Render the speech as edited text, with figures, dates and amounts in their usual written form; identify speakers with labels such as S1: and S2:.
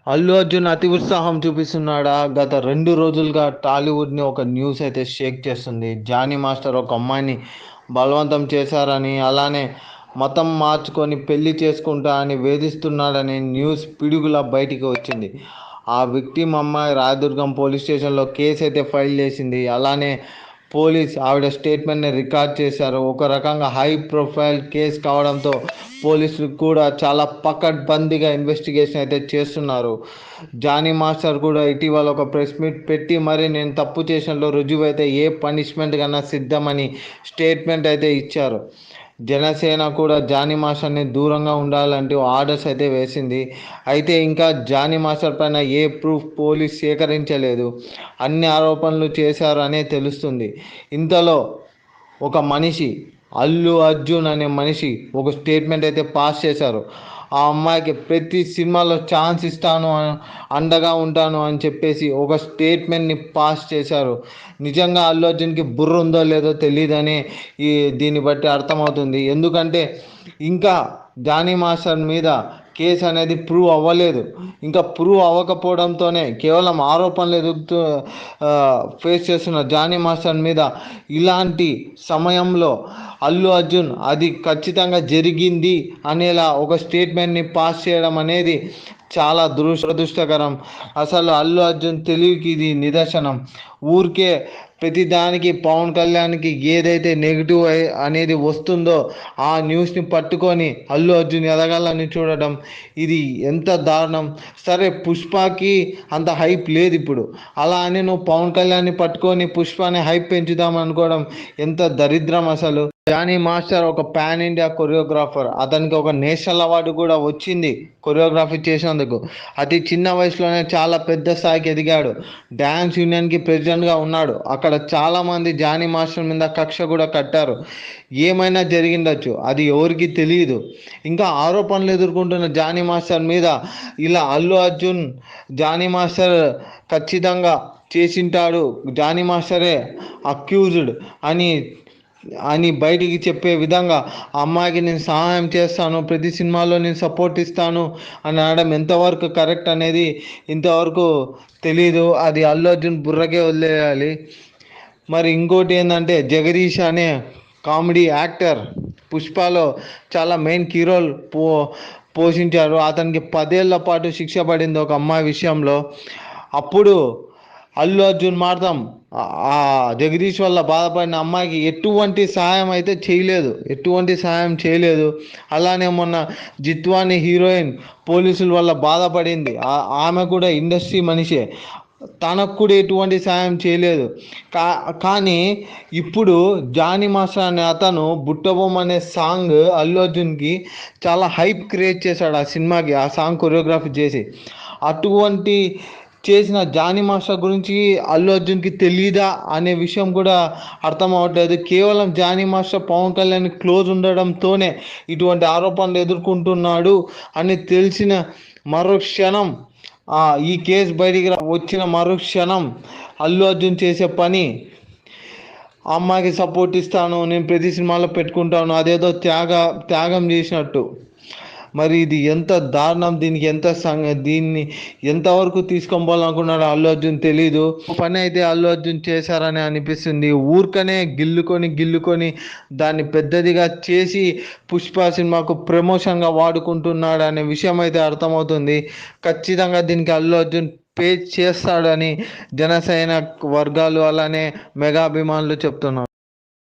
S1: అల్లు అర్జున్ అతి ఉత్సాహం చూపిస్తున్నాడా? గత 2 రోజులుగా టాలీవుడ్‌ని ఒక న్యూస్ అయితే షేక్ చేస్తుంది. జానీ మాస్టర్ ఒక అమ్మాయిని బలవంతం చేశారని, అలానే మతం మార్చుకొని పెళ్లి చేసుకుంటా అని వేధిస్తున్నాడని న్యూస్ పిడుగులా బయటికి వచ్చింది. ఆ విక్టిమ్ అమ్మాయి రాయదుర్గం పోలీస్ స్టేషన్‌లో కేస్ అయితే ఫైల్ చేసింది. అలానే ఆవిడ స్టేట్మెంట్‌ని రికార్డ్ చేశారు. ఒక రకంగా హై ప్రొఫైల్ కేస్ కావడంతో పోలీసులు కూడా చాలా పకడ్బందీగా ఇన్వెస్టిగేషన్ అయితే చేస్తున్నారు. జానీ మాస్టర్ కూడా ఇటీవల ఒక ప్రెస్ మీట్ పెట్టి మరి నేను తప్పు చేసినట్లు రుజువైతే ఏ పనిష్మెంట్ కన్నా సిద్ధమని స్టేట్మెంట్ అయితే ఇచ్చారు. జనసేన కూడా జానీ మాస్టర్ని దూరంగా ఉండాలంటూ ఆర్డర్స్ అయితే వేసింది. అయితే ఇంకా జానీ మాస్టర్ పైన ఏ ప్రూఫ్ పోలీస్ సేకరించలేదు. అన్ని ఆరోపణలు చేశారు అనే తెలుస్తుంది. ఇంతలో ఒక మనిషి, అల్లు అర్జున్ అనే మనిషి ఒక స్టేట్మెంట్ అయితే పాస్ చేశారు. ఆ అమ్మాయికి ప్రతి సినిమాలో ఛాన్స్ ఇస్తాను, అండగా ఉంటాను అని చెప్పేసి ఒక స్టేట్మెంట్ని పాస్ చేశారు. నిజంగా అల్లు అర్జున్కి బుర్ర ఉందో లేదో తెలియదని దీన్ని బట్టి అర్థమవుతుంది. ఎందుకంటే ఇంకా జానీ మాస్టర్ మీద కేసు అనేది ప్రూవ్ అవ్వలేదు. ఇంకా ప్రూవ్ అవ్వకపోవడంతోనే కేవలం ఆరోపణలు ఎదుగుతూ ఫేస్ చేస్తున్న జానీ మాస్టర్ మీద ఇలాంటి సమయంలో అల్లు అర్జున్ అది ఖచ్చితంగా జరిగింది అనేలా ఒక స్టేట్మెంట్ని పాస్ చేయడం అనేది చాలా దురదృష్టకరం. అసలు అల్లు అర్జున్ తెలివికి ఇది నిదర్శనం. ఊరికే ప్రతిదానికి పవన్ కళ్యాణ్కి ఏదైతే నెగిటివ్ అనేది వస్తుందో ఆ న్యూస్ని పట్టుకొని అల్లు అర్జున్ ఎదగాలని చూడడం ఇది ఎంత దారుణం. సరే, పుష్పకి అంత హైప్ లేదు ఇప్పుడు, అలా అని నువ్వు పవన్ కళ్యాణ్ని పట్టుకొని పుష్పని హైప్ పెంచుదాం అనుకోవడం ఎంత దరిద్రం అసలు. జానీ మాస్టర్ ఒక పాన్ ఇండియా కొరియోగ్రాఫర్. అతనికి ఒక నేషనల్ అవార్డు కూడా వచ్చింది కొరియోగ్రఫీ చేసినందుకు. అతి చిన్న వయసులోనే చాలా పెద్ద స్థాయికి ఎదిగాడు. డ్యాన్స్ యూనియన్కి ప్రెసిడెంట్గా ఉన్నాడు. అక్కడ చాలామంది జానీ మాస్టర్ మీద కక్ష కూడా కట్టారు. ఏమైనా జరిగిండొచ్చు, అది ఎవరికి తెలియదు. ఇంకా ఆరోపణలు ఎదుర్కొంటున్న జానీ మాస్టర్ మీద ఇలా అల్లు అర్జున్ జానీ మాస్టర్ ఖచ్చితంగా చేసింటాడు, జానీ మాస్టరే అక్యూజ్డ్ అని అని బయటికి చెప్పే విధంగా ఆ అమ్మాయికి నేను సహాయం చేస్తాను, ప్రతి సినిమాలో నేను సపోర్ట్ ఇస్తాను అని అనడం ఎంతవరకు కరెక్ట్ అనేది ఇంతవరకు తెలీదు. అది అల్లు అర్జున్ బుర్రకే వదిలేయాలి. మరి ఇంకోటి ఏంటంటే, జగదీష్ అనే కామెడీ యాక్టర్ పుష్పలో చాలా మెయిన్ కీ రోల్ పోషించారు. అతనికి 10 ఏళ్ల పాటు శిక్ష పడింది ఒక అమ్మాయి విషయంలో. అప్పుడు అల్లు అర్జున్ మాత్రం ఆ జగదీష్ వల్ల బాధపడిన అమ్మాయికి ఎటువంటి సహాయం చేయలేదు. అలానే మొన్న జిత్వాని హీరోయిన్ పోలీసుల వల్ల బాధపడింది. ఆమె కూడా ఇండస్ట్రీ మనిషే, తనకు కూడా ఎటువంటి సాయం చేయలేదు. కానీ ఇప్పుడు జానీ మాస్టర్ అనే అతను బుట్టబొమ్మ అనే సాంగ్ అల్లు అర్జున్కి చాలా హైప్ క్రియేట్ చేశాడు. ఆ సినిమాకి ఆ సాంగ్ కొరియోగ్రఫీ చేసి. అటువంటి చేసిన జానీ మాస్టర్ గురించి అల్లు అర్జున్కి తెలీదా అనే విషయం కూడా అర్థం అవ్వట్లేదు. కేవలం జానీ మాస్టర్ పవన్ కళ్యాణ్ క్లోజ్ ఉండడంతోనే ఇటువంటి ఆరోపణలు ఎదుర్కొంటున్నాడు అని తెలిసిన మరుక్షణం, ఈ కేసు బయటికి వచ్చిన మరుక్షణం అల్లు అర్జున్ చేసే పని, అమ్మాయికి సపోర్ట్ ఇస్తాను, నేను ప్రతి సినిమాలో పెట్టుకుంటాను, అదేదో త్యాగం చేసినట్టు. మరి ఇది ఎంత దారుణం, దీన్ని ఎంతవరకు తీసుకొని పోవాలనుకున్నాడో అల్లు అర్జున్ తెలీదు. పని అయితే అల్లు అర్జున్ చేశారని అనిపిస్తుంది. ఊరికనే గిల్లుకొని దాన్ని పెద్దదిగా చేసి పుష్ప సినిమాకు ప్రమోషన్గా వాడుకుంటున్నాడు అనే విషయం అయితే అర్థమవుతుంది. ఖచ్చితంగా దీనికి అల్లు అర్జున్ పే చేస్తాడని జనసేన వర్గాలు అలానే మెగా అభిమానులు చెప్తున్నారు.